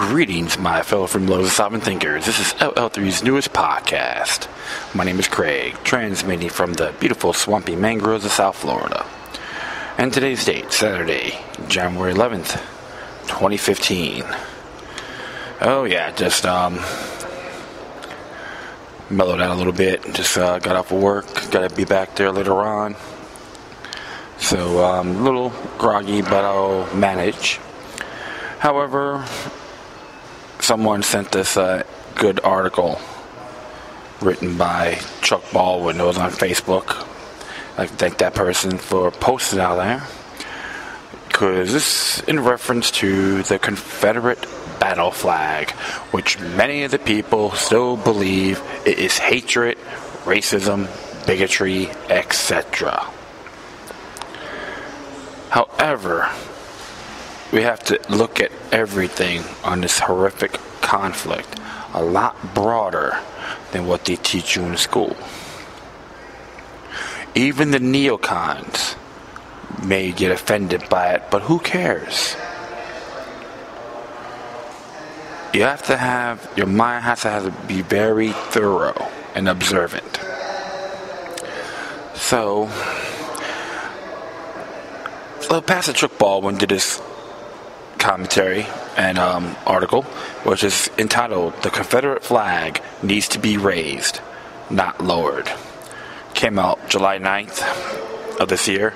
Greetings, my fellow freeloaders and sovereign thinkers. This is LL3's newest podcast. My name is Craig, transmitting from the beautiful swampy mangroves of South Florida. And today's date, Saturday, January 11th, 2015. Oh yeah, just mellowed out a little bit. Just got off of work. Got to be back there later on. So a little groggy, but I'll manage. However, someone sent us a good article written by Chuck Baldwin. It was on Facebook. I'd like to thank that person for posting it out there, because this is in reference to the Confederate battle flag, which many of the people still believe it is hatred, racism, bigotry, etc. However, we have to look at everything on this horrific conflict a lot broader than what they teach you in school. Even the neocons may get offended by it, but who cares? Your mind has to be very thorough and observant. So Pastor Chuck Baldwin did this commentary and article, which is entitled "The Confederate Flag Needs to Be Raised, Not Lowered." Came out July 9th of this year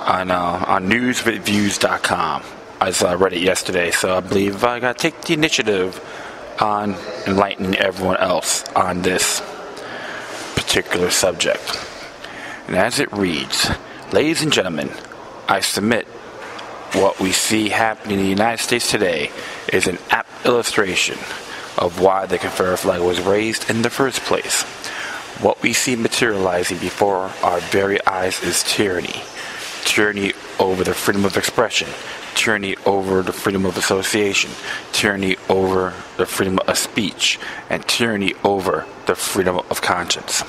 on newswithviews.com. I read it yesterday, so I believe I got to take the initiative on enlightening everyone else on this particular subject. And as it reads, ladies and gentlemen, I submit what we see happening in the United States today is an apt illustration of why the Confederate flag was raised in the first place. What we see materializing before our very eyes is tyranny. Tyranny over the freedom of expression. Tyranny over the freedom of association. Tyranny over the freedom of speech. And tyranny over the freedom of conscience.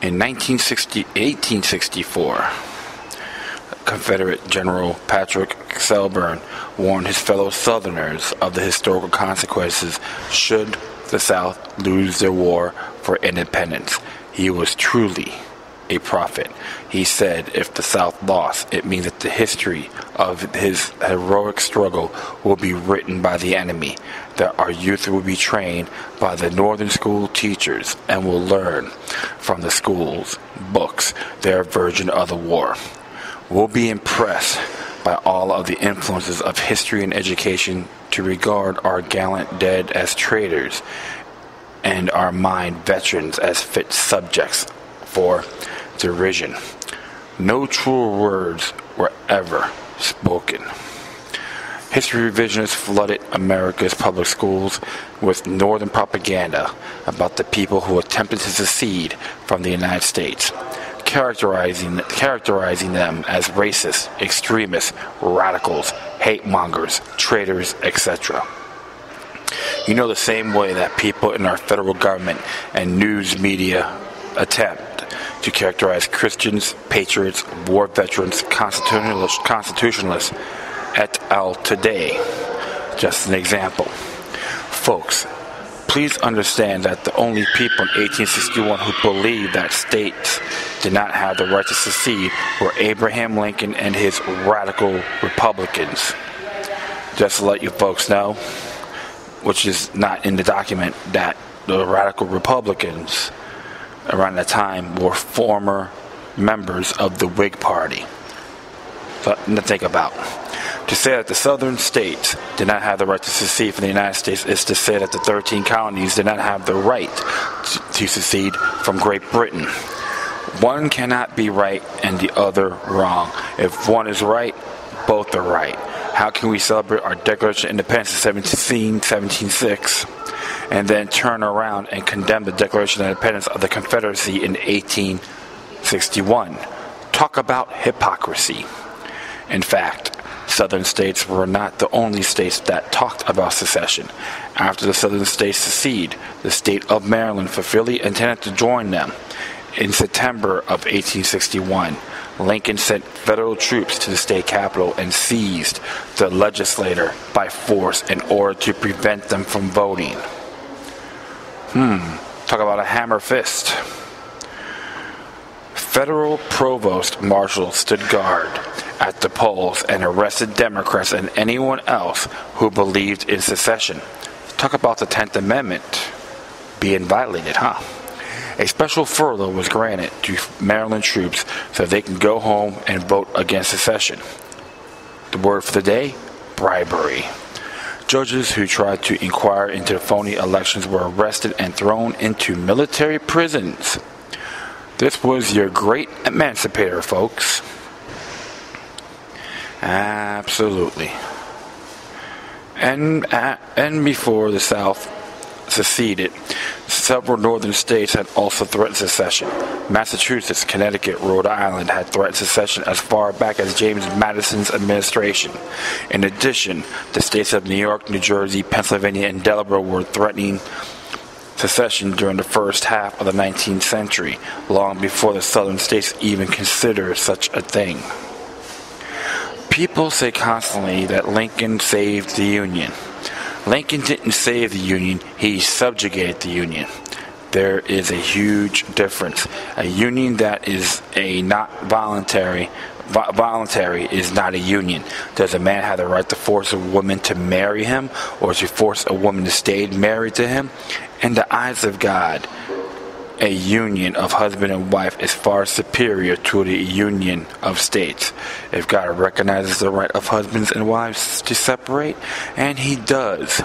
In 1864, Confederate General Patrick Selburne warned his fellow Southerners of the historical consequences should the South lose their war for independence. He was truly a prophet. He said if the South lost, it means that the history of his heroic struggle will be written by the enemy, that our youth will be trained by the Northern school teachers and will learn from the schools' books their version of the war. We'll be impressed by all of the influences of history and education to regard our gallant dead as traitors and our mined veterans as fit subjects for derision. No truer words were ever spoken. History revisionists flooded America's public schools with northern propaganda about the people who attempted to secede from the United States, characterizing them as racist, extremists, radicals, hate mongers, traitors, etc. You know, the same way that people in our federal government and news media attempt to characterize Christians, patriots, war veterans, constitutionalists, et al. Today. Just an example. Folks, please understand that the only people in 1861 who believed that states did not have the right to secede were Abraham Lincoln and his radical Republicans. Just to let you folks know, which is not in the document, that the radical Republicans around that time were former members of the Whig Party. Something to think about. To say that the southern states did not have the right to secede from the United States is to say that the 13 colonies did not have the right to secede from Great Britain. One cannot be right and the other wrong. If one is right, both are right. How can we celebrate our Declaration of Independence in 1776 and then turn around and condemn the Declaration of Independence of the Confederacy in 1861? Talk about hypocrisy. In fact, Southern states were not the only states that talked about secession. After the Southern states seceded, the state of Maryland fulfilled intended to join them. In September of 1861, Lincoln sent federal troops to the state capitol and seized the legislature by force in order to prevent them from voting. Talk about a hammer fist. Federal provost marshals stood guard at the polls and arrested Democrats and anyone else who believed in secession. Talk about the 10th Amendment being violated, huh? A special furlough was granted to Maryland troops so they can go home and vote against secession. The word for the day? Bribery. Judges who tried to inquire into the phony elections were arrested and thrown into military prisons. This was your great emancipator, folks. Absolutely. And before the South seceded, several northern states had also threatened secession. Massachusetts, Connecticut, Rhode Island had threatened secession as far back as James Madison's administration. In addition, the states of New York, New Jersey, Pennsylvania, and Delaware were threatening secession during the first half of the 19th century, long before the southern states even considered such a thing. People say constantly that Lincoln saved the Union. Lincoln didn't save the Union, he subjugated the Union. There is a huge difference. A union that is not voluntary is not a union. Does a man have the right to force a woman to marry him, or to force a woman to stay married to him? In the eyes of God, a union of husband and wife is far superior to the union of states. If God recognizes the right of husbands and wives to separate, and he does,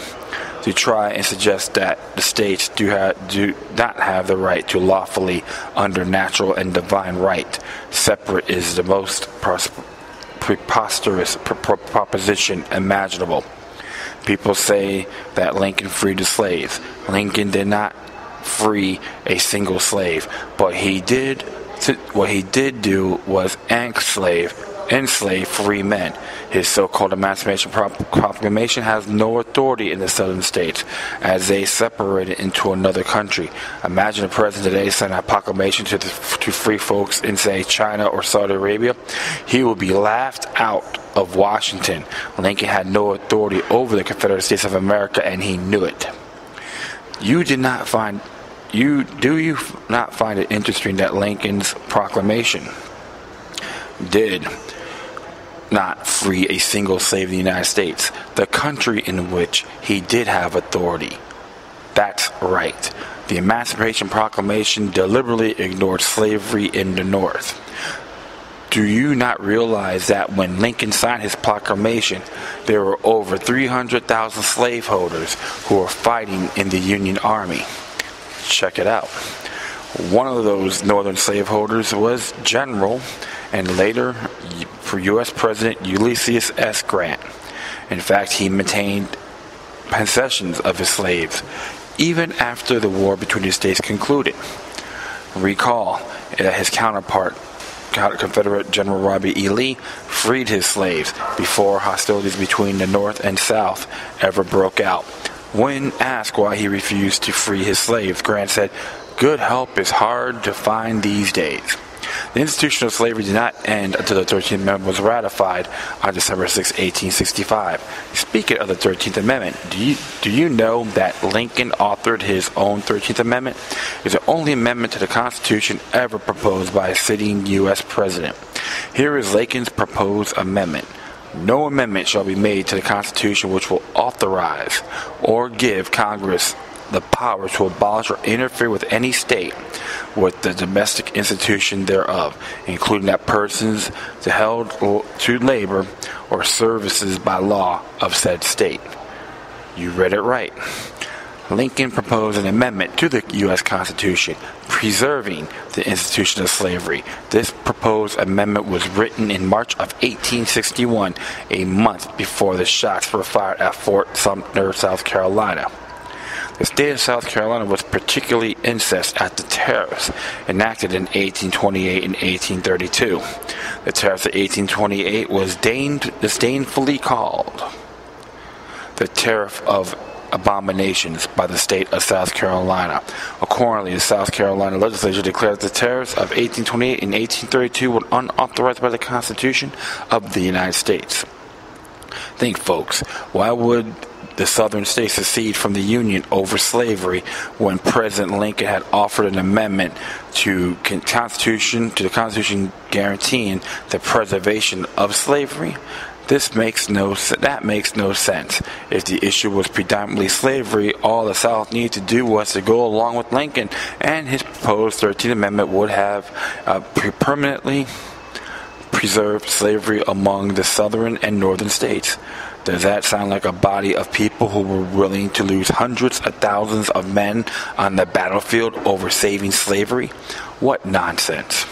to try and suggest that the states do not have the right to lawfully, under natural and divine right, separate is the most preposterous proposition imaginable. People say that Lincoln freed the slaves. Lincoln did not free a single slave, but what he did do was enslave free men. His so-called Emancipation Proclamation has no authority in the southern states, as they separated into another country. Imagine a president today sending a proclamation to free folks in, say, China or Saudi Arabia. He will be laughed out of Washington. Lincoln had no authority over the Confederate States of America, and he knew it. Do you not find it interesting that Lincoln's proclamation did not free a single slave in the United States, the country in which he did have authority? That's right. The Emancipation Proclamation deliberately ignored slavery in the North. Do you not realize that when Lincoln signed his proclamation, there were over 300,000 slaveholders who were fighting in the Union Army? Check it out. One of those northern slaveholders was General and later for U.S. President Ulysses S. Grant. In fact, he maintained possessions of his slaves even after the war between the states concluded. Recall that his counterpart, Confederate General Robert E. Lee, freed his slaves before hostilities between the North and South ever broke out. When asked why he refused to free his slaves, Grant said, "Good help is hard to find these days." The institution of slavery did not end until the 13th Amendment was ratified on December 6, 1865. Speaking of the 13th Amendment, do you know that Lincoln authored his own 13th Amendment? It's the only amendment to the Constitution ever proposed by a sitting U.S. president. Here is Lincoln's proposed amendment. No amendment shall be made to the Constitution which will authorize or give Congress the power to abolish or interfere with any state with the domestic institution thereof, including that persons held to labor or services by law of said state. You read it right. Lincoln proposed an amendment to the U.S. Constitution, preserving the institution of slavery. This proposed amendment was written in March of 1861, a month before the shots were fired at Fort Sumter, South Carolina. The state of South Carolina was particularly incensed at the tariffs enacted in 1828 and 1832. The tariffs of 1828 was disdainfully called the Tariff of abominations by the state of South Carolina. Accordingly, the South Carolina legislature declared that the tariffs of 1828 and 1832 were unauthorized by the Constitution of the United States. Think, folks, why would the southern states secede from the Union over slavery when President Lincoln had offered an amendment to the Constitution guaranteeing the preservation of slavery? That makes no sense. If the issue was predominantly slavery, all the South needed to do was to go along with Lincoln, and his proposed 13th Amendment would have permanently preserved slavery among the southern and northern states. Does that sound like a body of people who were willing to lose hundreds of thousands of men on the battlefield over saving slavery? What nonsense.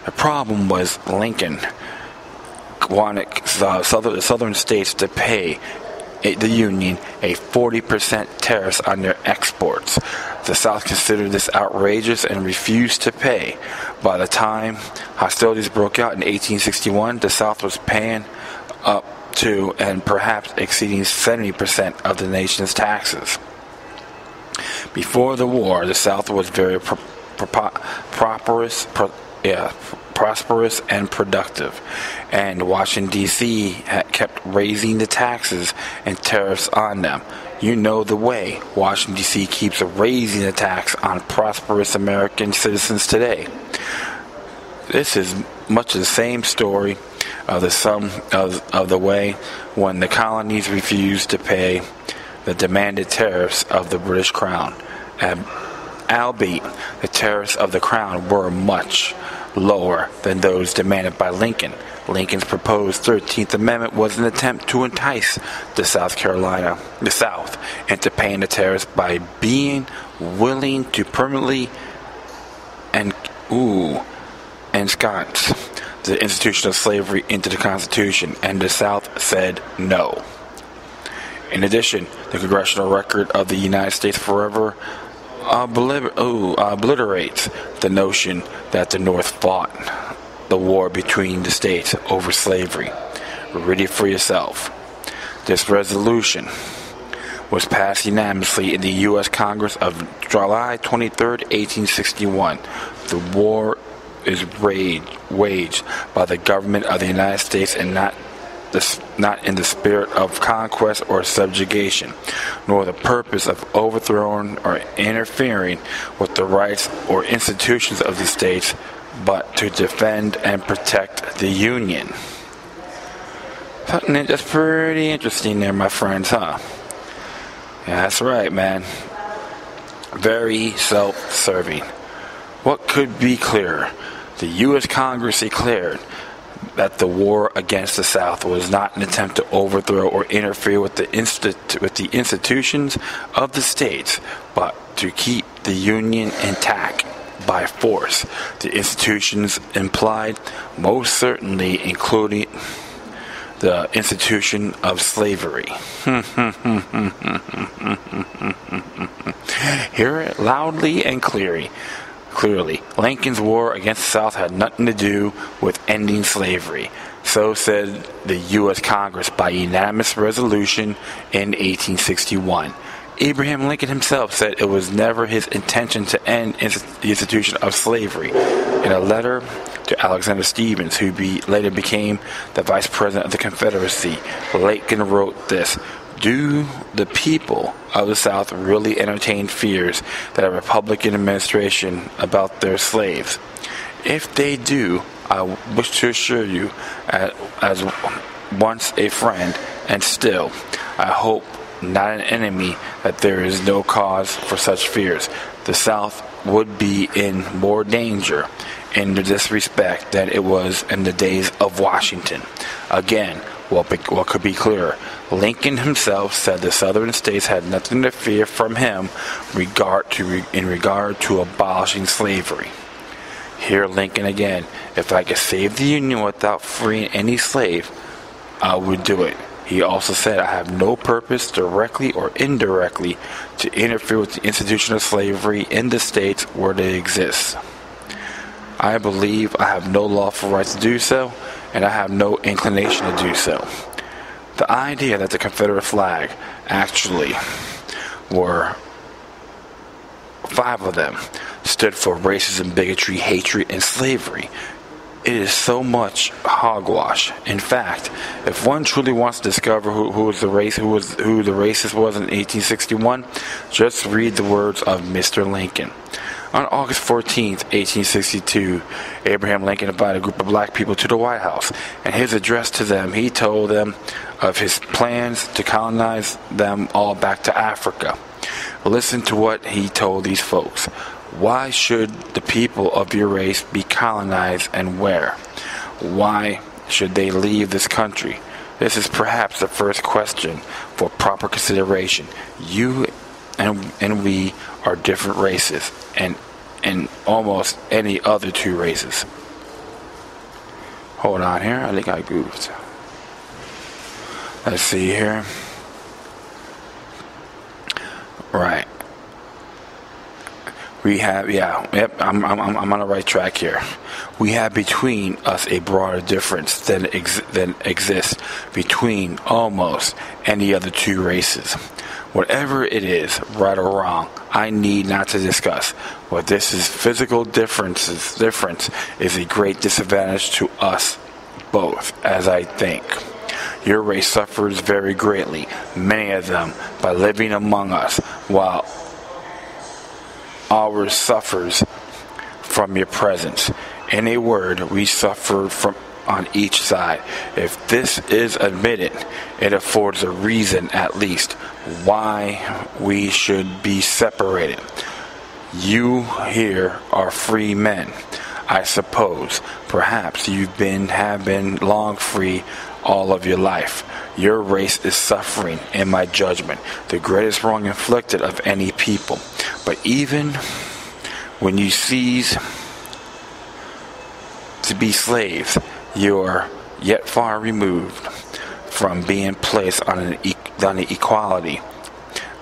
The problem was Lincoln wanted the southern states to pay the Union a 40% tariff on their exports. The South considered this outrageous and refused to pay. By the time hostilities broke out in 1861, the South was paying up to and perhaps exceeding 70% of the nation's taxes. Before the war, the South was very prosperous and productive, and Washington, D.C. had kept raising the taxes and tariffs on them. You know the way Washington, D.C. keeps raising the tax on prosperous American citizens today. This is much the same story of the way when the colonies refused to pay the demanded tariffs of the British Crown. Albeit the tariffs of the Crown were much lower than those demanded by Lincoln. Lincoln's proposed 13th Amendment was an attempt to entice the South into paying the tariffs by being willing to permanently ensconce the institution of slavery into the Constitution, and the South said no. In addition, the congressional record of the United States forever obliterates the notion that the North fought the war between the states over slavery. Read it for yourself. This resolution was passed unanimously in the U.S. Congress of July 23, 1861. The war is waged by the government of the United States and not in the spirit of conquest or subjugation, nor the purpose of overthrowing or interfering with the rights or institutions of the states, but to defend and protect the Union. That's pretty interesting there, my friends, huh? Yeah, that's right, man. Very self-serving. What could be clearer? The U.S. Congress declared that the war against the South was not an attempt to overthrow or interfere with the institutions of the states, but to keep the Union intact by force. The institutions implied, most certainly including the institution of slavery. Hear it loudly and clearly. Lincoln's war against the South had nothing to do with ending slavery. So said the U.S. Congress by unanimous resolution in 1861. Abraham Lincoln himself said it was never his intention to end the institution of slavery. In a letter to Alexander Stephens, who later became the Vice President of the Confederacy, Lincoln wrote this: "Do the people of the South really entertain fears that a Republican administration about their slaves? If they do, I wish to assure you, as once a friend, and still, I hope not an enemy, that there is no cause for such fears. The South would be in more danger in this respect than it was in the days of Washington." Again, what could be clearer? Lincoln himself said the southern states had nothing to fear from him in regard to abolishing slavery. Hear Lincoln again: "If I could save the Union without freeing any slave, I would do it." He also said, "I have no purpose, directly or indirectly, to interfere with the institution of slavery in the states where they exist. I believe I have no lawful right to do so, and I have no inclination to do so." The idea that the Confederate flag actually were 5 of them, stood for racism, bigotry, hatred, and slavery. It is so much hogwash. In fact, if one truly wants to discover who the racist was in 1861, just read the words of Mr. Lincoln. On August 14th, 1862, Abraham Lincoln invited a group of black people to the White House. In his address to them, he told them of his plans to colonize them all back to Africa. Listen to what he told these folks. Why should the people of your race be colonized, and where? Why should they leave this country? This is perhaps the first question for proper consideration. You and we are different races, and almost any other 2 races. Hold on here, I think I goofed. Let's see here. Right. We have, I'm on the right track here. We have between us a broader difference than exists between almost any other 2 races. Whatever it is, right or wrong, I need not to discuss. What this is, physical difference is a great disadvantage to us both, as I think. Your race suffers very greatly, many of them, by living among us, while ours suffers from your presence. In a word, we suffer from on each side. If this is admitted, it affords a reason, at least, why we should be separated. You here are free men, I suppose. Perhaps you have been long free all of your life. Your race is suffering, in my judgment, the greatest wrong inflicted of any people. But even when you cease to be slaves, you are yet far removed from being placed on an equality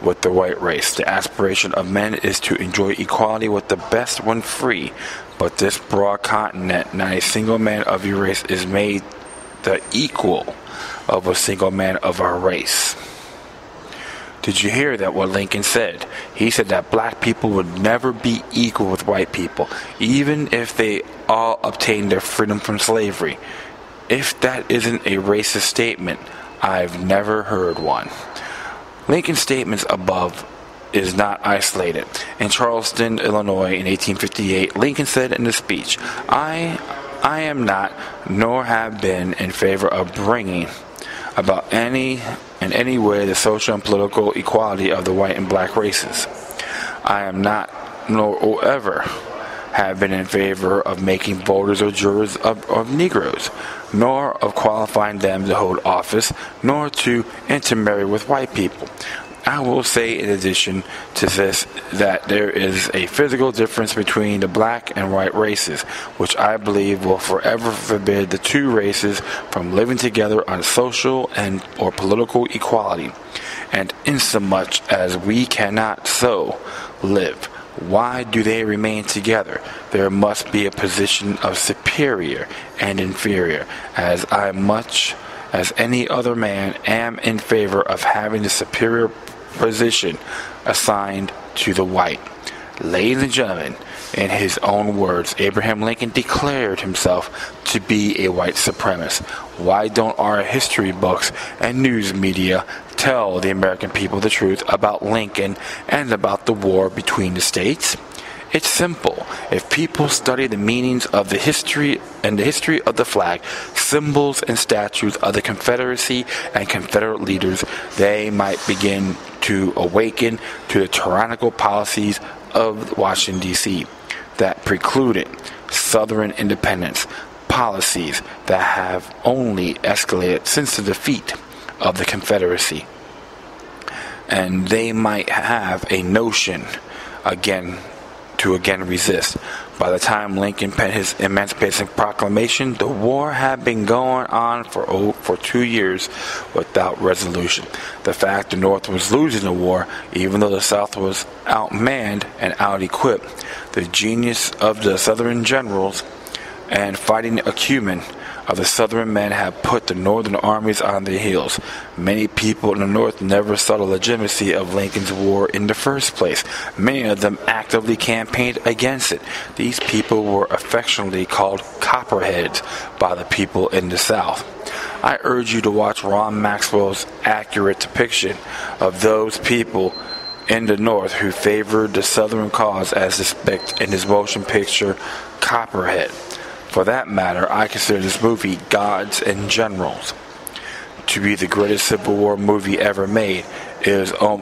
with the white race. The aspiration of men is to enjoy equality with the best when free, but this broad continent, not a single man of your race is made the equal of a single man of our race. Did you hear that, what Lincoln said? He said that black people would never be equal with white people, even if they all obtained their freedom from slavery. If that isn't a racist statement, I've never heard one. Lincoln's statements above is not isolated. In Charleston, Illinois, in 1858, Lincoln said in a speech, I am not, nor have been, in favor of bringing about in any way the social and political equality of the white and black races. I am not, nor will ever have been in favor of making voters or jurors of Negroes, nor of qualifying them to hold office, nor to intermarry with white people. I will say, in addition to this, that there is a physical difference between the black and white races, which I believe will forever forbid the 2 races from living together on social and or political equality. And insomuch as we cannot so live, why do they remain together? There must be a position of superior and inferior, as I much as any other man am in favor of having the superior position assigned to the white. Ladies and gentlemen, in his own words, Abraham Lincoln declared himself to be a white supremacist. Why don't our history books and news media tell the American people the truth about Lincoln and about the war between the states? It's simple. If people study the meanings of the history of the flag, symbols and statues of the Confederacy and Confederate leaders, they might begin to awaken to the tyrannical policies of Washington, D.C. that precluded Southern independence, policies that have only escalated since the defeat of the Confederacy. And they might have a notion to resist. By the time Lincoln penned his Emancipation Proclamation, the war had been going on for 2 years without resolution. The fact the North was losing the war, even though the South was outmanned and out-equipped, the genius of the Southern generals and fighting acumen of the Southern men had put the Northern armies on their heels. Many people in the North never saw the legitimacy of Lincoln's war in the first place. Many of them actively campaigned against it. These people were affectionately called Copperheads by the people in the South. I urge you to watch Ron Maxwell's accurate depiction of those people in the North who favored the Southern cause as depicted in his motion picture Copperhead. For that matter, I consider this movie, Gods and Generals, to be the greatest Civil War movie ever made. It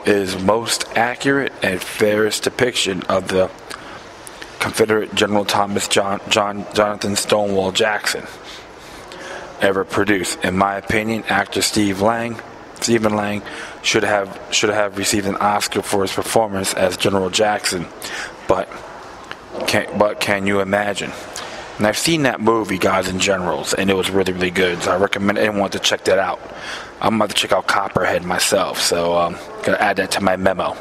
is most accurate and fairest depiction of the Confederate General Thomas Jonathan Stonewall Jackson ever produced. In my opinion, actor Stephen Lang should have received an Oscar for his performance as General Jackson. But can you imagine? And I've seen that movie, Gods and Generals, and it was really, really good. So I recommend anyone to check that out. I'm about to check out Copperhead myself, so I'm going to add that to my memo.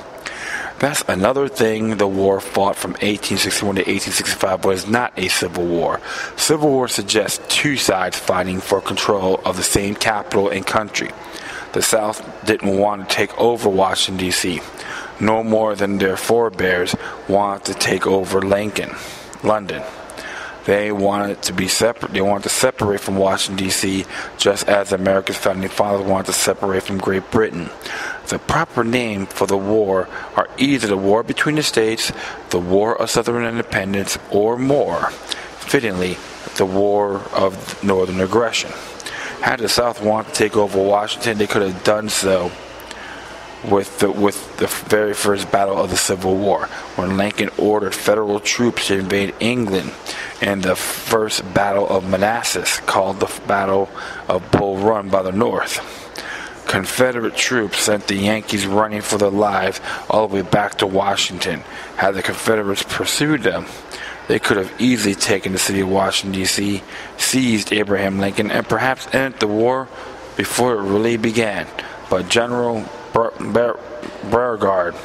That's another thing the war fought from 1861 to 1865 was not a civil war. Civil war suggests two sides fighting for control of the same capital and country. The South didn't want to take over Washington, D.C., no more than their forebears wanted to take over London. They wanted to be separate. They wanted to separate from Washington, D.C., just as America's founding fathers wanted to separate from Great Britain. The proper name for the war are either the War Between the States, the War of Southern Independence, or more fittingly, the War of Northern Aggression. Had the South wanted to take over Washington, they could have done so with the very first battle of the Civil War, when Lincoln ordered federal troops to invade England in the first Battle of Manassas, called the Battle of Bull Run by the North. Confederate troops sent the Yankees running for their lives all the way back to Washington. Had the Confederates pursued them, they could have easily taken the city of Washington, D.C., seized Abraham Lincoln, and perhaps ended the war before it really began. But General Broward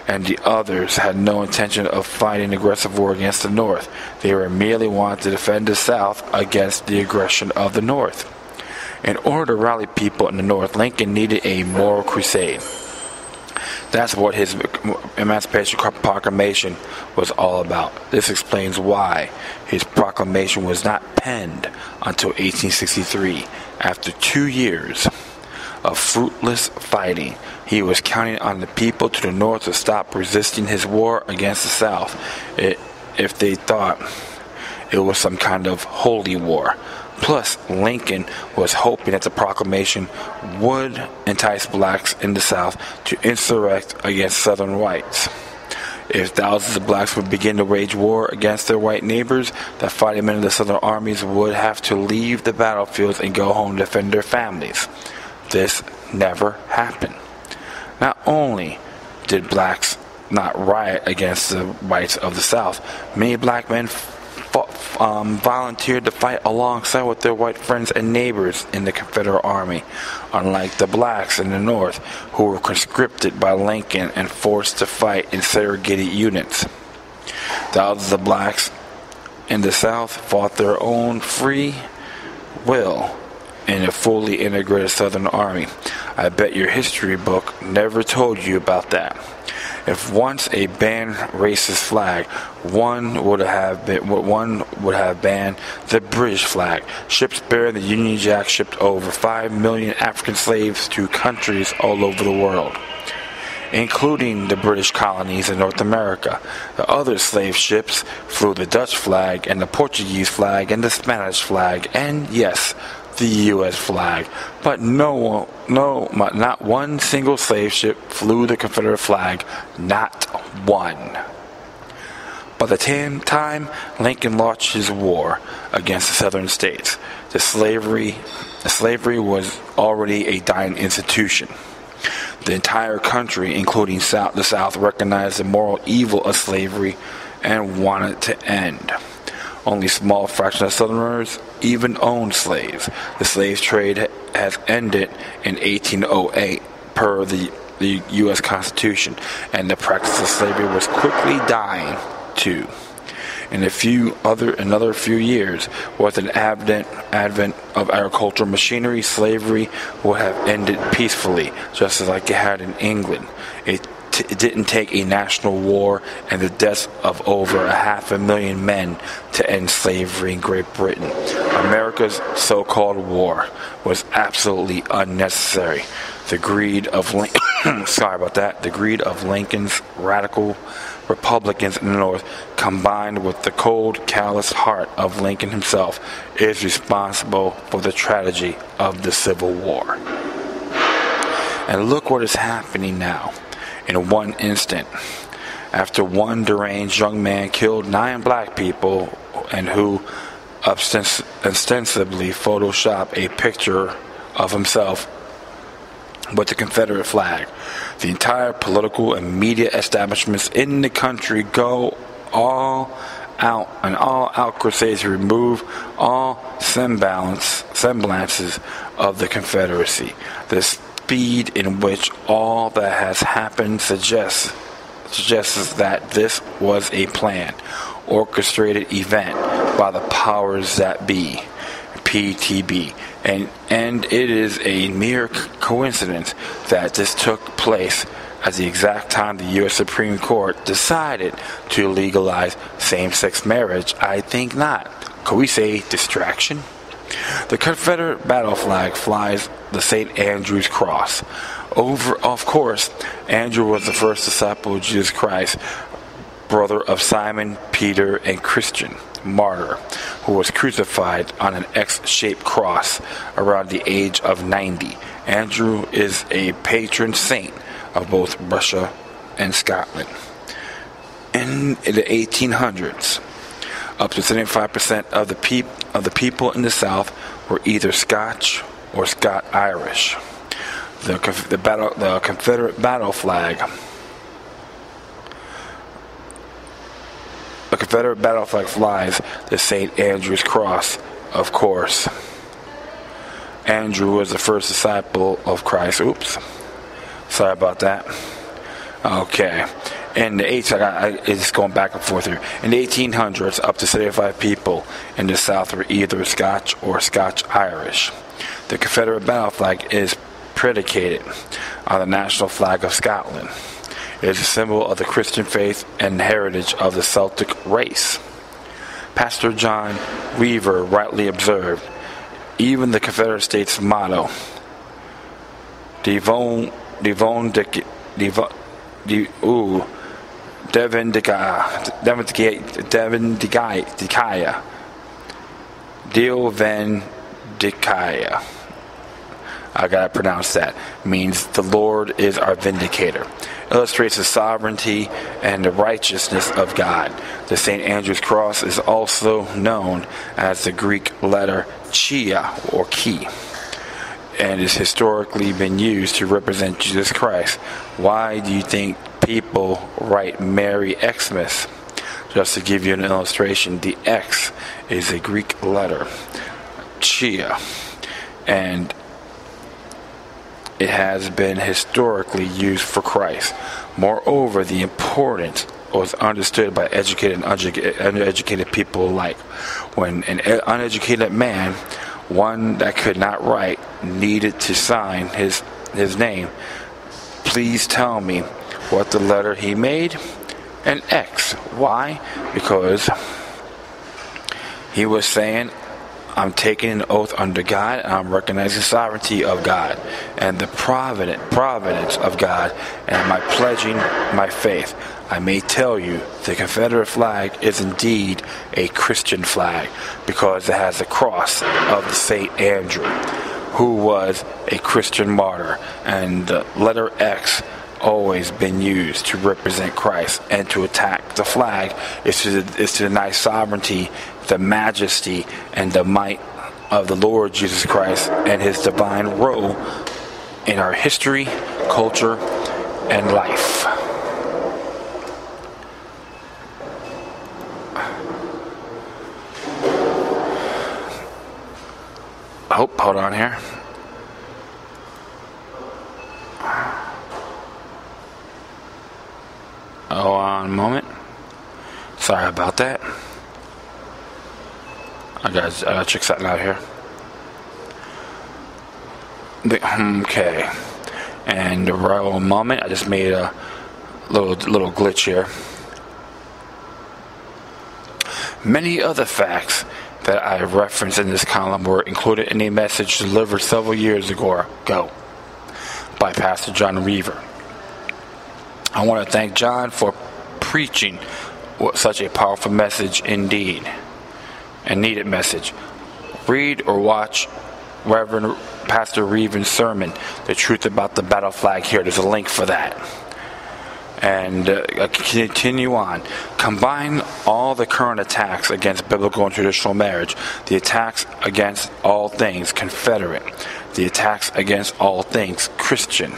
and the others had no intention of fighting an aggressive war against the North. They were merely wanted to defend the South against the aggression of the North. In order to rally people in the North, Lincoln needed a moral crusade. That's what his Emancipation Proclamation was all about. This explains why his proclamation was not penned until 1863. After 2 years of fruitless fighting, he was counting on the people to the North to stop resisting his war against the South if they thought it was some kind of holy war. Plus, Lincoln was hoping that the proclamation would entice blacks in the South to insurrect against Southern whites. If thousands of blacks would begin to wage war against their white neighbors, the fighting men of the Southern armies would have to leave the battlefields and go home to defend their families. This never happened. Not only did blacks not riot against the whites of the South, many black men volunteered to fight alongside with their white friends and neighbors in the Confederate Army, unlike the blacks in the North, who were conscripted by Lincoln and forced to fight in segregated units. Thousands of blacks in the South fought their own free will in a fully integrated Southern Army. I bet your history book never told you about that. If once a banned racist flag, one would have banned the British flag. Ships bearing the Union Jack shipped over 5 million African slaves to countries all over the world, including the British colonies in North America. The other slave ships flew the Dutch flag and the Portuguese flag and the Spanish flag and, yes, the U.S. flag, but not one single slave ship flew the Confederate flag, not one. By the time Lincoln launched his war against the Southern states, the slavery was already a dying institution. The entire country, including the South, recognized the moral evil of slavery and wanted to end. Only a small fraction of Southerners even owned slaves. The slave trade has ended in 1808 per the U.S. Constitution, and the practice of slavery was quickly dying too. In another few years, with an advent of agricultural machinery, slavery would have ended peacefully, just as like it had in England. It didn't take a national war and the deaths of over 500,000 men to end slavery in Great Britain. America's so-called war was absolutely unnecessary. The greed of the greed of Lincoln's radical Republicans in the North, combined with the cold, callous heart of Lincoln himself, is responsible for the tragedy of the Civil War. And look what is happening now. In one instant, after one deranged young man killed 9 black people and who ostensibly photoshopped a picture of himself with the Confederate flag, the entire political and media establishments in the country go all out crusades to remove all semblances of the Confederacy. The speed in which all that has happened suggests that this was a planned, orchestrated event by the powers that be, PTB, and it is a mere coincidence that this took place at the exact time the U.S. Supreme Court decided to legalize same-sex marriage. I think not. Could we say distraction? The Confederate battle flag flies the St. Andrew's cross. Of course, Andrew was the first disciple of Jesus Christ, brother of Simon, Peter, and Christian, martyr, who was crucified on an X-shaped cross around the age of 90. Andrew is a patron saint of both Russia and Scotland. In the 1800s, up to 75% of the people in the South were either Scotch or Scot-Irish. The Confederate battle flag. The Confederate battle flag flies the St. Andrew's cross, of course. Andrew was the first disciple of Christ. Oops. Sorry about that. Okay. In the it's going back and forth here. In the 1800s, up to 75 people in the South were either Scotch or Scotch-Irish. The Confederate battle flag is predicated on the national flag of Scotland. It is a symbol of the Christian faith and heritage of the Celtic race. Pastor John Weaver rightly observed, even the Confederate States' motto, Devon Dikaya. I gotta pronounce that. Means the Lord is our vindicator. Illustrates the sovereignty and the righteousness of God. The St. Andrew's cross is also known as the Greek letter Chia or Chi, and has historically been used to represent Jesus Christ. Why do you think people write Merry Xmas? Just to give you an illustration, the X is a Greek letter, Chia, and it has been historically used for Christ. Moreover, the importance was understood by educated and uneducated people alike. When an uneducated man, one that could not write, needed to sign his name, please tell me what the letter he made? An X. Why? Because he was saying, I'm taking an oath under God, and I'm recognizing the sovereignty of God and the providence of God, and I'm pledging my faith. I may tell you the Confederate flag is indeed a Christian flag because it has the cross of the St. Andrew, who was a Christian martyr, and the letter X always been used to represent Christ, and to attack the flag is to deny sovereignty, the majesty, and the might of the Lord Jesus Christ and his divine role in our history, culture, and life. Oh, hold on here. Oh, one moment. Sorry about that. I gotta check something out here. Okay. And right one moment, I just made a little glitch here. Many other facts that I referenced in this column were included in a message delivered several years ago by Pastor John Weaver. I want to thank John for preaching such a powerful message indeed, a needed message. Read or watch Reverend Pastor Weaver's sermon, The Truth About the Battle Flag, here. There's a link for that. And continue on. Combine all the current attacks against biblical and traditional marriage, the attacks against all things Confederate, the attacks against all things Christian,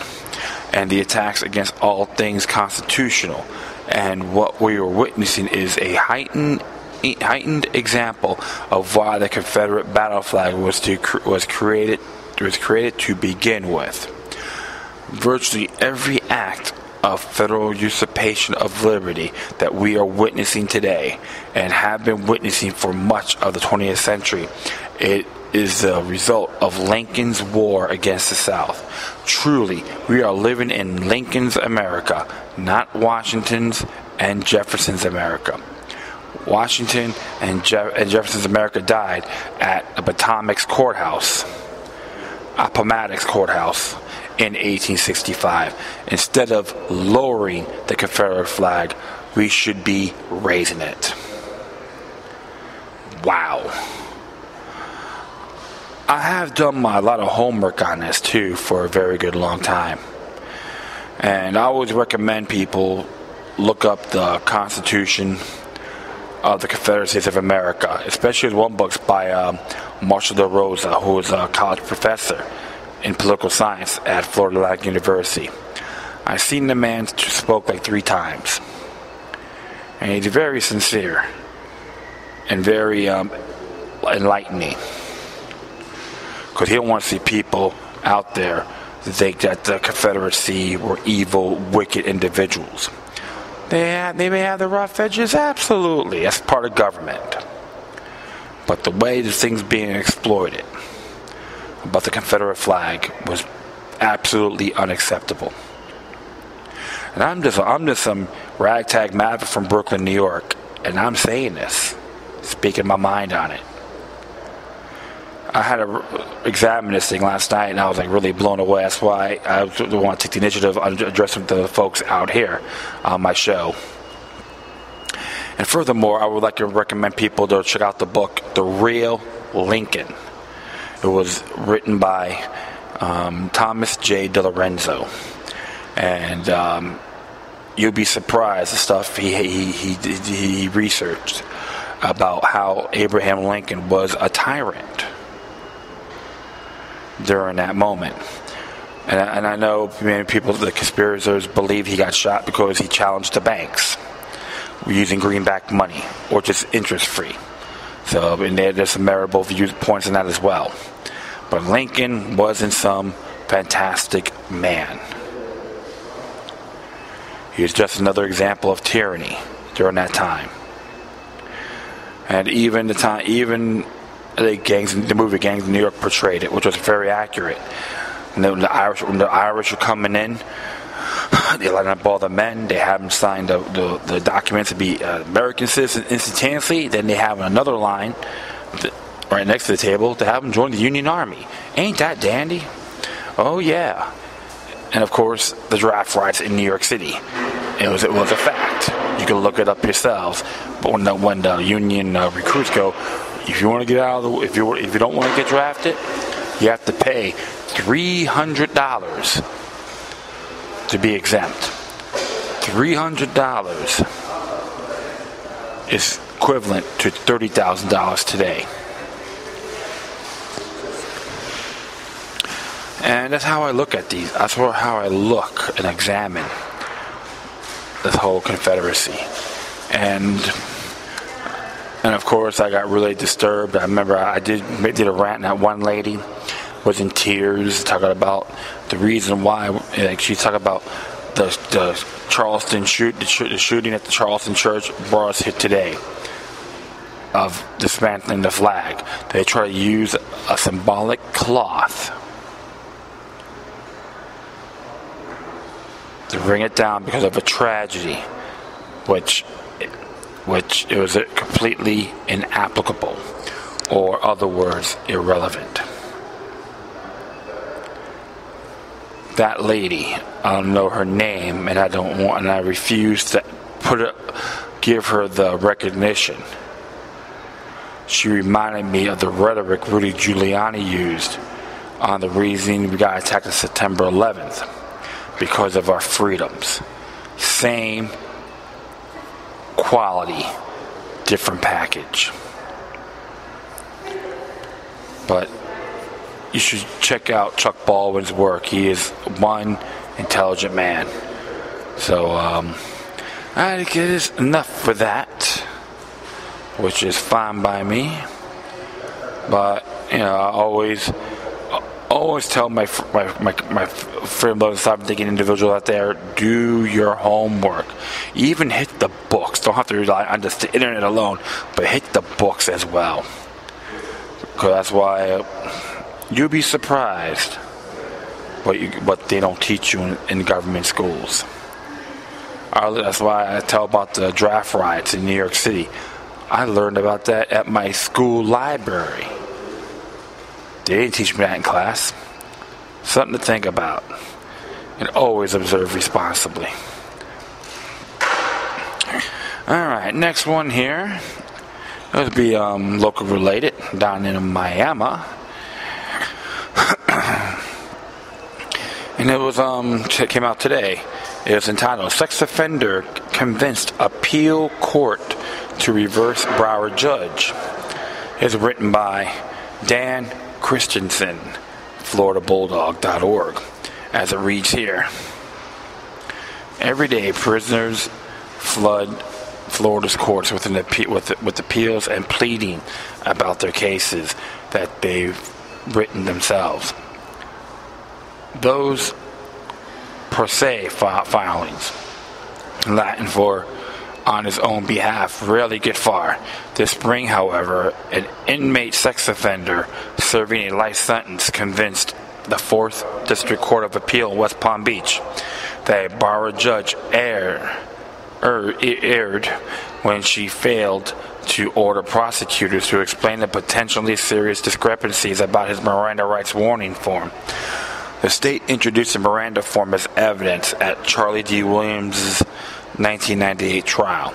and the attacks against all things constitutional. And what we are witnessing is a heightened example of why the Confederate battle flag was created to begin with. Virtually every act of federal usurpation of liberty that we are witnessing today and have been witnessing for much of the 20th century, it is the result of Lincoln's war against the South. Truly, we are living in Lincoln's America, not Washington's and Jefferson's America. Washington and Jefferson's America died at Appomattox Courthouse in 1865. Instead of lowering the Confederate flag, we should be raising it. Wow. I have done a lot of homework on this too for a very good long time. And I always recommend people look up the Constitution of the Confederate States of America, especially one book by Marshall De Rosa, who is a college professor in political science at Florida Atlantic University. I've seen the man spoke like 3 times, and he's very sincere and very enlightening, because he don't want to see people out there that think that the Confederacy were evil, wicked individuals. They may have the rough edges, absolutely. That's part of government. But the way the thing's being exploited about the Confederate flag was absolutely unacceptable. And I'm just some ragtag maverick from Brooklyn, New York, and I'm saying this, speaking my mind on it. I had to examine this thing last night, and I was like really blown away. That's why I want to take the initiative of addressing the folks out here on my show. And furthermore, I would like to recommend people to check out the book, The Real Lincoln. It was written by Thomas J. DiLorenzo, and you'll be surprised the stuff he researched about how Abraham Lincoln was a tyrant during that moment. And I know many people, the conspirators, believe he got shot because he challenged the banks using greenback money or just interest-free. So, and there's some memorable points in that as well. But Lincoln wasn't some fantastic man. He was just another example of tyranny during that time. And even the movie Gangs in New York portrayed it, which was very accurate. And when the Irish were coming in, they lined up all the men. They have them sign the documents to be American citizens instantaneously. Then they have another line right next to the table to have them join the Union Army. Ain't that dandy? Oh yeah. And of course, the draft rights in New York City. It was a fact. You can look it up yourselves. But when the Union recruits go, if you want to get out of if you don't want to get drafted, you have to pay $300 to be exempt. $300 is equivalent to $30,000 today. And that's how I look at these. That's how I look and examine this whole Confederacy. And of course, I got really disturbed. I remember I did a rant, and that one lady was in tears talking about the reason why. Like, she talked about the Charleston the shooting at the Charleston church brought us here today. of dismantling the flag. They try to use a symbolic cloth to bring it down because of a tragedy, which it was completely inapplicable, or other words, irrelevant. That lady, I don't know her name, and I refuse to give her the recognition. She reminded me of the rhetoric Rudy Giuliani used on the reason we got attacked on September 11th, because of our freedoms. Same quality, different package. But you should check out Chuck Baldwin's work. He is one intelligent man. So, I think it is enough for that, which is fine by me. But, I always tell my freedom-loving, sovereign-thinking individual out there, do your homework. Even hit the books. Don't have to rely on just the internet alone, but hit the books as well. Because that's why you'll be surprised what they don't teach you in government schools. That's why I tell about the draft riots in New York City. I learned about that at my school library. They didn't teach me that in class. Something to think about. And always observe responsibly. Alright, next one here. It'll be local related, down in Miami. And it came out today. It was entitled, Sex Offender Convinced Appeal Court to Reverse Broward Judge. It's written by Dan Christensen, FloridaBulldog.org. As it reads here, every day prisoners flood Florida's courts with appeals and pleading about their cases that they've written themselves. Those per se filings, Latin for on his own behalf, rarely get far. This spring, however, an inmate sex offender serving a life sentence convinced the 4th District Court of Appeal in West Palm Beach that a Broward judge erred when she failed to order prosecutors to explain the potentially serious discrepancies about his Miranda rights warning form. The state introduced the Miranda form as evidence at Charlie D. Williams' 1998 trial,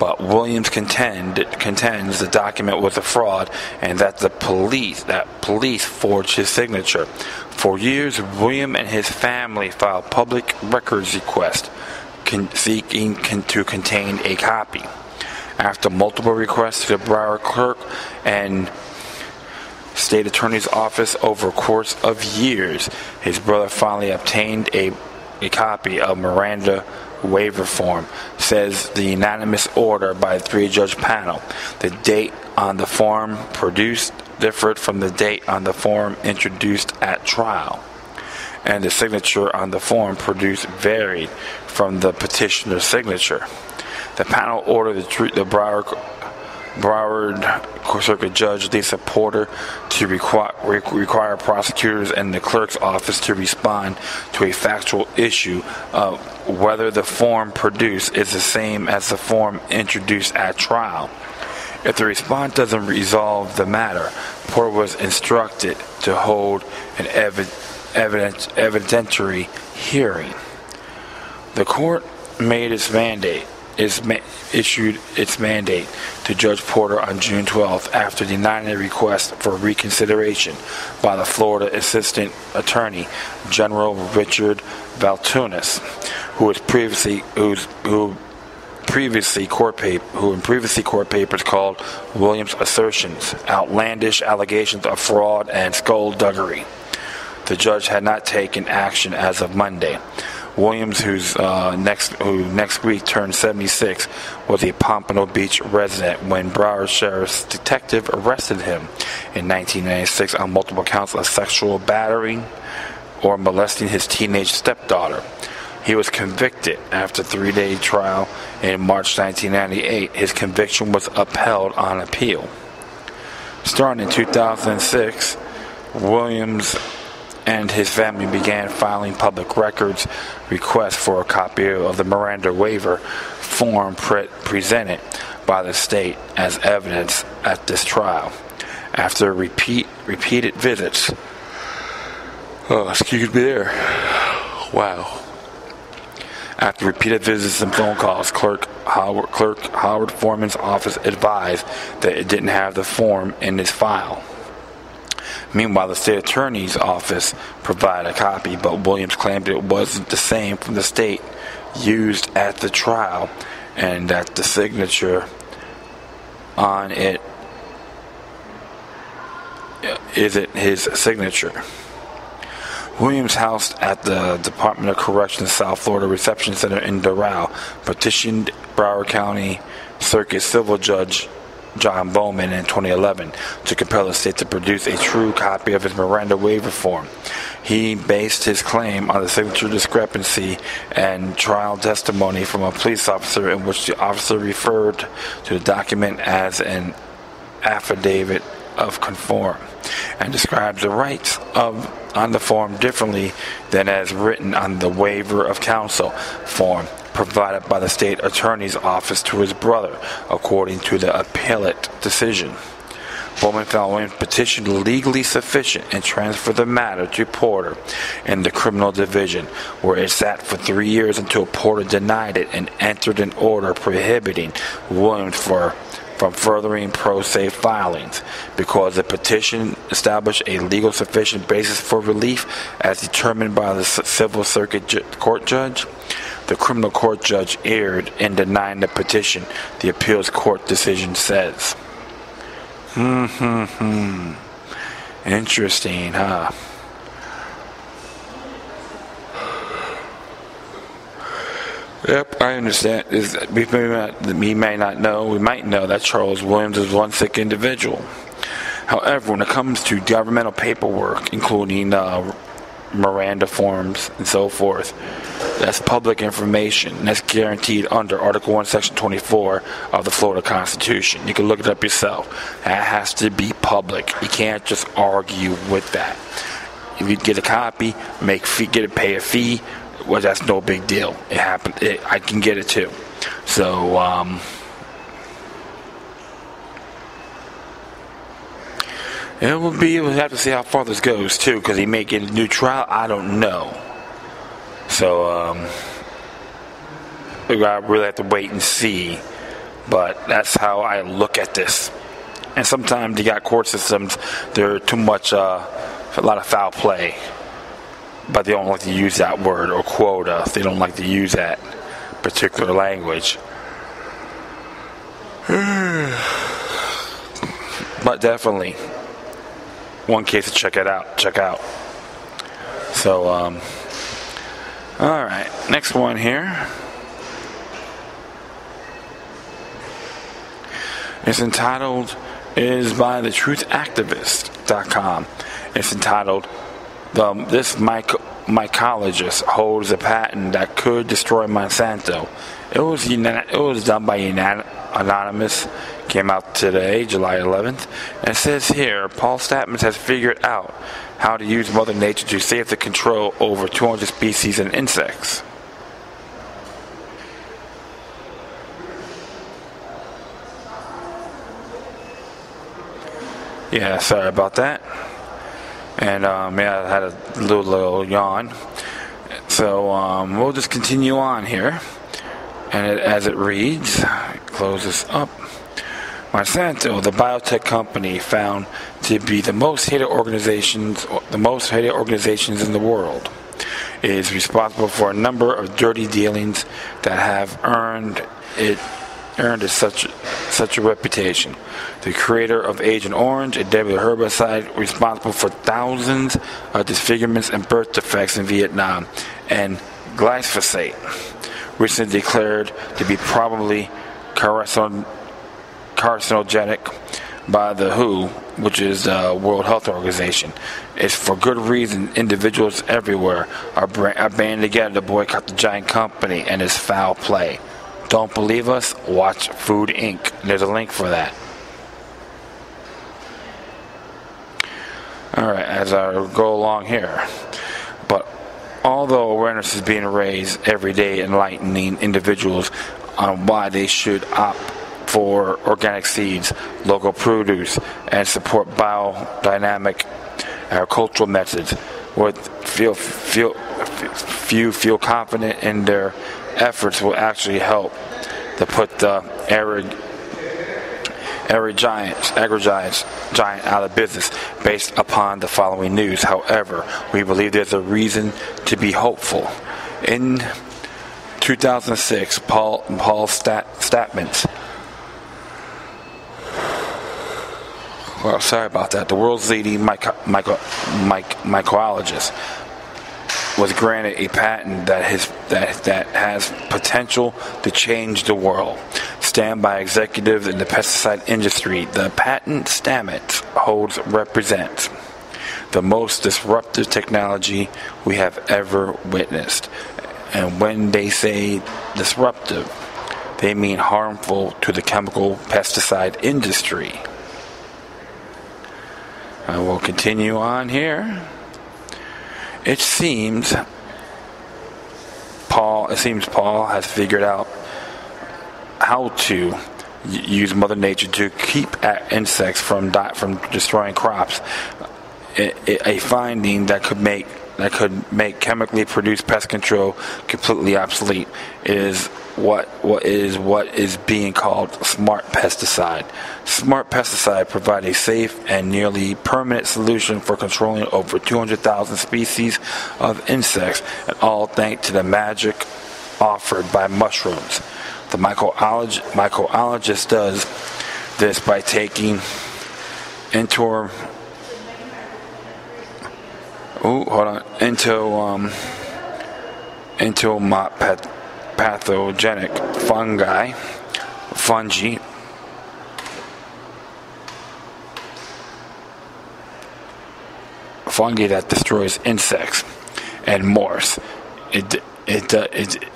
but Williams contends the document was a fraud and that police forged his signature. For years, William and his family filed public records requests seeking to contain a copy. After multiple requests to the Broward clerk and state attorney's office over a course of years, his brother finally obtained a copy of Miranda waiver form, says the unanimous order by the 3-judge panel. The date on the form produced differed from the date on the form introduced at trial, and the signature on the form produced varied from the petitioner's signature. The panel ordered the Broward Circuit Judge Lisa Porter to require prosecutors and the clerk's office to respond to a factual issue of whether the form produced is the same as the form introduced at trial. If the response doesn't resolve the matter, Porter was instructed to hold an evidentiary hearing. The court made issued its mandate to Judge Porter on June 12th after denying a request for reconsideration by the Florida Assistant Attorney General Richard Valtunis, who in previous court papers called Williams' assertions outlandish allegations of fraud and skullduggery. The judge had not taken action as of Monday. Williams, who next week turned 76, was a Pompano Beach resident when Broward Sheriff's detective arrested him in 1996 on multiple counts of sexual battering or molesting his teenage stepdaughter. He was convicted after a 3-day trial in March 1998. His conviction was upheld on appeal. Starting in 2006, Williams and his family began filing public records requests for a copy of the Miranda waiver form presented by the state as evidence at this trial. After repeated visits, excuse me there. Wow. After repeated visits and phone calls, Clerk Howard Foreman's office advised that it didn't have the form in its file. Meanwhile, the state attorney's office provided a copy, but Williams claimed it wasn't the same from the state used at the trial, and that the signature on it isn't his signature. Williams, housed at the Department of Corrections South Florida Reception Center in Doral, petitioned Broward County Circuit Civil Judge John Bowman in 2011 to compel the state to produce a true copy of his Miranda waiver form. He based his claim on the signature discrepancy and trial testimony from a police officer in which the officer referred to the document as an affidavit of conform and describes the rights on the form differently than as written on the waiver of counsel form provided by the state attorney's office to his brother, according to the appellate decision. Bowman found Williams' petition legally sufficient and transferred the matter to Porter in the criminal division, where it sat for 3 years until Porter denied it and entered an order prohibiting Williams from furthering pro se filings. Because the petition established a legal sufficient basis for relief as determined by the civil circuit court judge, the criminal court judge erred in denying the petition, the appeals court decision says. Interesting, huh? Yep, I understand. We might know that Charles Williams is one sick individual. However, when it comes to governmental paperwork, including Miranda forms and so forth, that's public information. That's guaranteed under Article 1, Section 24 of the Florida Constitution. You can look it up yourself. That has to be public. You can't just argue with that. If you get a copy, pay a fee, well, that's no big deal. It happened. I can get it too. So, we'll have to see how far this goes too, because he may get a new trial. I don't know. So, I really have to wait and see. But that's how I look at this. And sometimes you got court systems, they're too much, a lot of foul play. But they don't like to use that word, or quota. They don't like to use that particular language. But definitely, one case to check out. So, alright, next one here. It's entitled, is by thetruthactivist.com. It's entitled, this mycologist holds a patent that could destroy Monsanto. It was done by Anonymous. Came out today, July 11th. And it says here, Paul Statman has figured out how to use Mother Nature to safely control over 200 species and insects. Yeah, sorry about that. And I had a little yawn. So we'll just continue on here. And as it reads, close this up. Monsanto, the biotech company found to be the most hated organizations in the world, is responsible for a number of dirty dealings that have earned it such a reputation. The creator of Agent Orange, a deadly herbicide responsible for thousands of disfigurements and birth defects in Vietnam, and glyphosate, recently declared to be probably carcinogenic, by the WHO, which is the World Health Organization. It's for good reason. Individuals everywhere are banding together to boycott the giant company and its foul play. Don't believe us? Watch Food Inc. There's a link for that. Alright, as I go along here. But although awareness is being raised every day, enlightening individuals on why they should opt for organic seeds, local produce, and support biodynamic agricultural methods, few feel confident in their efforts will actually help to put the agri-giant out of business based upon the following news. However, we believe there's a reason to be hopeful. In 2006, Paul Statmans, well, sorry about that, the world's leading mycologist, was granted a patent that has potential to change the world. Stand by executives in the pesticide industry. The patent Stamets holds represents the most disruptive technology we have ever witnessed. And when they say disruptive, they mean harmful to the chemical pesticide industry. I will continue on here. It seems Paul has figured out how to use Mother Nature to keep insects from destroying crops. A finding that could make chemically produced pest control completely obsolete. It is what is being called smart pesticide. Smart pesticide provide a safe and nearly permanent solution for controlling over 200,000 species of insects, and all thanks to the magic offered by mushrooms. The mycologist does this by taking pathogenic fungi that destroys insects and morphs.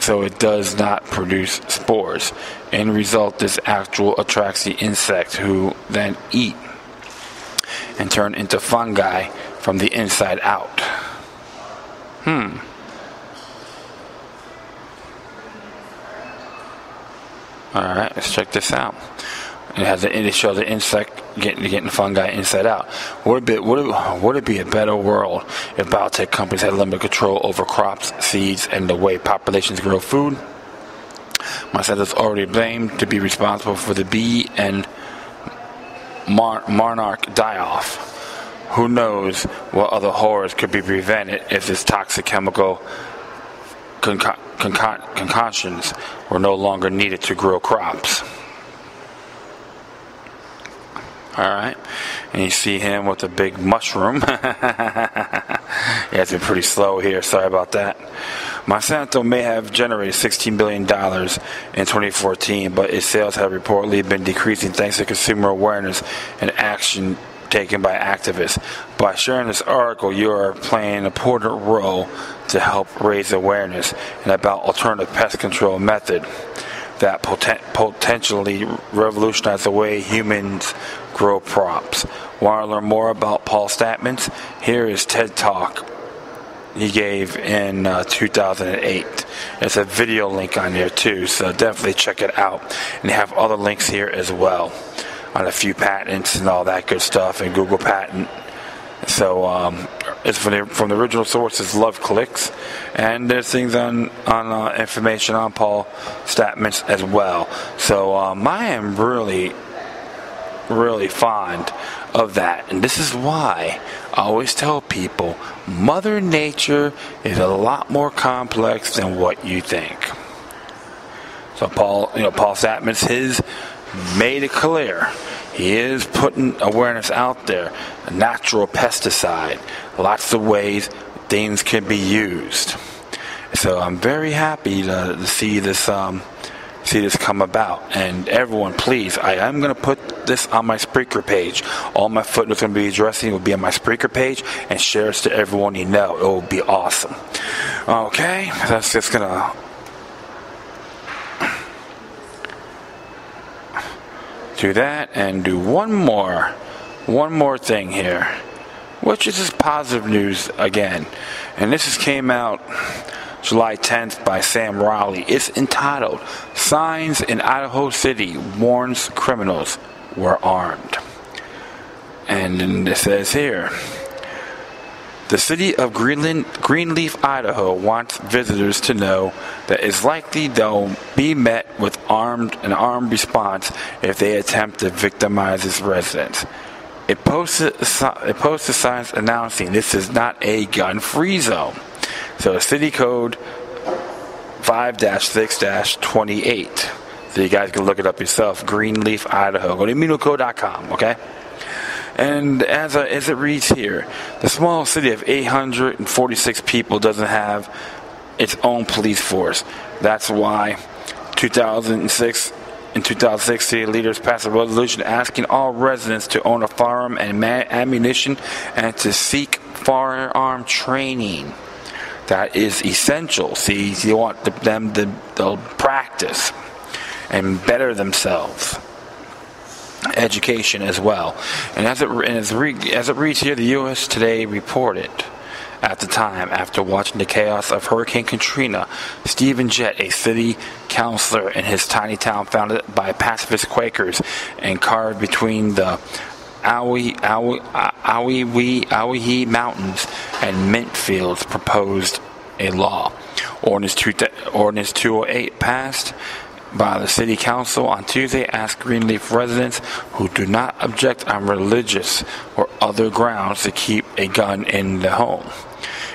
So it does not produce spores. End result, this actual attracts the insects, who then eat and turn into fungi from the inside out. Alright, let's check this out. It shows the insect getting fungi inside out. Would it be a better world if biotech companies had limited control over crops, seeds, and the way populations grow food? Monsanto is already blamed to be responsible for the bee and monarch die-off. Who knows what other horrors could be prevented if this toxic chemical concoctions were no longer needed to grow crops. Alright, and you see him with a big mushroom. Yeah, it's been pretty slow here, sorry about that. Monsanto may have generated $16 billion in 2014, but its sales have reportedly been decreasing thanks to consumer awareness and action taken by activists. By sharing this article, you are playing an important role to help raise awareness and about alternative pest control method that potentially revolutionize the way humans grow crops. Want to learn more about Paul Statmans? Here is TED Talk he gave in 2008. There's a video link on there too, so definitely check it out. And they have other links here as well on a few patents and all that good stuff, and Google patent. So it's from the original sources, Love Clicks, and there's things on information on Paul Statmans as well. So I am really fond of that, and this is why I always tell people Mother Nature is a lot more complex than what you think. So Paul Statmans, his made it clear. He is putting awareness out there. A natural pesticide. Lots of ways things can be used. So I'm very happy to see this see this come about. And everyone, please, I am going to put this on my Spreaker page. All my footnotes going to be addressing will be on my Spreaker page, and share this to everyone you know. It will be awesome. Okay, that's just going to do that and do one more thing here, which is just positive news again. And this came out July 10th by Sam Riley. It's entitled, Signs in Idaho City Warns Criminals Were Armed. And then it says here, the city of Greenleaf, Idaho wants visitors to know that it's likely they'll be met with an armed response if they attempt to victimize its residents. It posted signs announcing this is not a gun-free zone. So city code 5-6-28. So you guys can look it up yourself. Greenleaf, Idaho. Go to immunoco.com, okay? And as it reads here, the small city of 846 people doesn't have its own police force. That's why in 2006, city leaders passed a resolution asking all residents to own a firearm and ammunition and to seek firearm training. That is essential. See, you want them to practice and better themselves. Education as well. And as it reads here, the U.S. Today reported at the time, after watching the chaos of Hurricane Katrina, Stephen Jett, a city councilor in his tiny town founded by pacifist Quakers and carved between the Owyhee Mountains and mint fields, proposed a law. Ordinance 208 passed by the City Council on Tuesday asked Greenleaf residents who do not object on religious or other grounds to keep a gun in the home.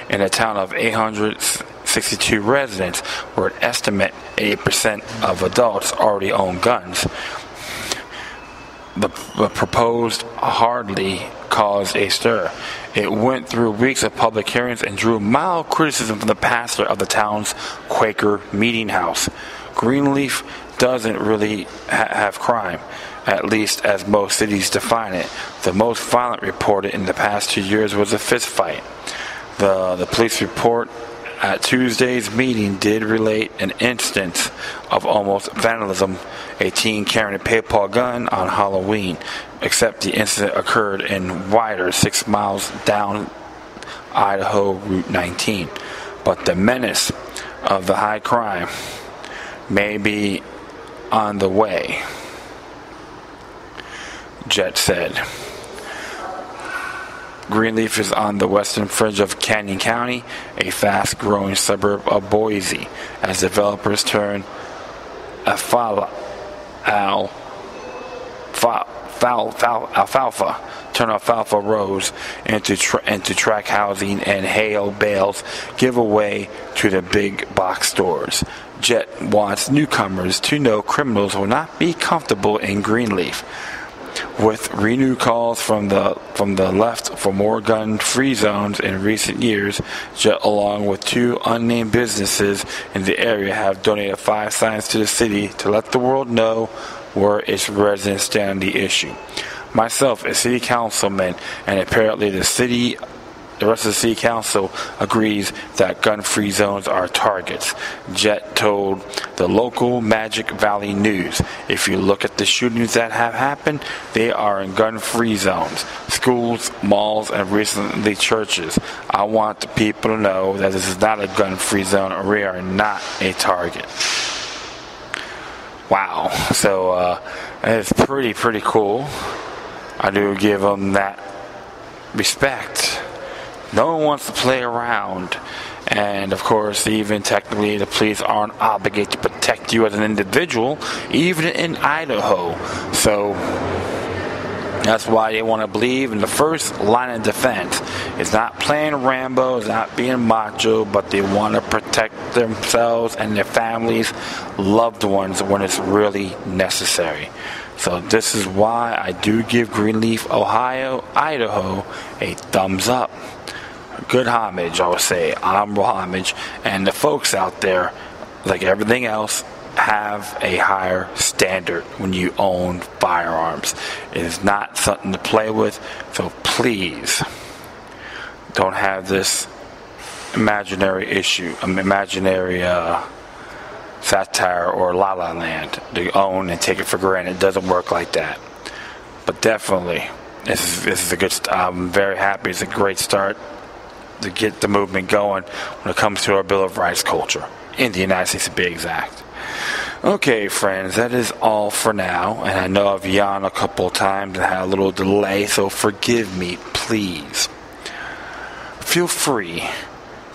In a town of 862 residents, where an estimate 8% of adults already own guns, the proposed hardly caused a stir. It went through weeks of public hearings and drew mild criticism from the pastor of the town's Quaker meeting house. Greenleaf doesn't really have crime, at least as most cities define it. The most violent reported in the past 2 years was a fist fight. The police report at Tuesday's meeting did relate an instance of almost vandalism, a teen carrying a paintball gun on Halloween, except the incident occurred in Wider, 6 miles down Idaho Route 19. But the menace of the high crime may be on the way, Jett said. Greenleaf is on the western fringe of Canyon County, a fast-growing suburb of Boise, as developers turn alfalfa rows into tract housing and hail bales give away to the big box stores. Jett wants newcomers to know criminals will not be comfortable in Greenleaf. With renewed calls from the left for more gun-free zones in recent years, Jett, along with 2 unnamed businesses in the area, have donated 5 signs to the city to let the world know where its residents stand on the issue. Myself, a city councilman, and apparently the rest of the city council agrees that gun-free zones are targets, Jett told the local Magic Valley News. If you look at the shootings that have happened, they are in gun-free zones, schools, malls, and recently churches. I want the people to know that this is not a gun-free zone, or we are not a target. Wow. So it's pretty cool. I do give them that respect. No one wants to play around. And of course, even technically, the police aren't obligated to protect you as an individual, even in Idaho. So that's why they want to believe in the first line of defense. It's not playing Rambo, it's not being macho, but they want to protect themselves and their families, loved ones, when it's really necessary. So this is why I do give Greenleaf, Idaho a thumbs up. Good homage, I would say, honorable homage. And the folks out there, like everything else, have a higher standard when you own firearms. It is not something to play with, so please don't have this imaginary satire or La La Land to own and take it for granted. It doesn't work like that. But definitely, this is a good. I'm very happy. It's a great start to get the movement going when it comes to our Bill of Rights culture in the United States, to be exact. Okay, friends, that is all for now. And I know I've yawned a couple of times and had a little delay, so forgive me, please. Feel free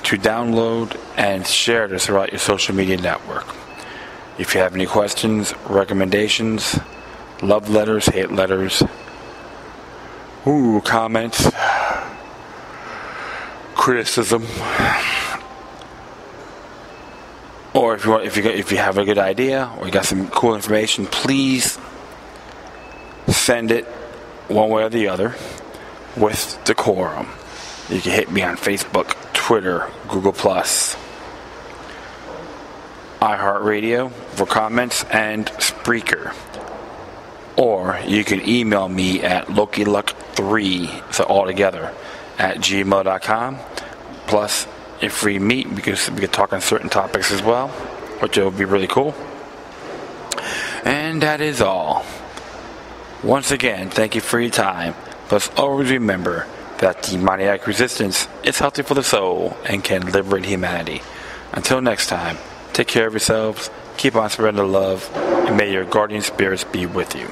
to download and share this throughout your social media network. If you have any questions, recommendations, love letters, hate letters, comments, criticism, or if you have a good idea or you got some cool information, please send it one way or the other with decorum. You can hit me on Facebook, Twitter, Google+, iHeartRadio for comments, and Spreaker. Or you can email me at LokiLuck3, so all together, at gmail.com. Plus, if we meet, we could talk on certain topics as well, which will be really cool. And that is all. Once again, thank you for your time. Plus, always remember that demoniac resistance is healthy for the soul and can liberate humanity. Until next time, take care of yourselves, keep on spreading the love, and may your guardian spirits be with you.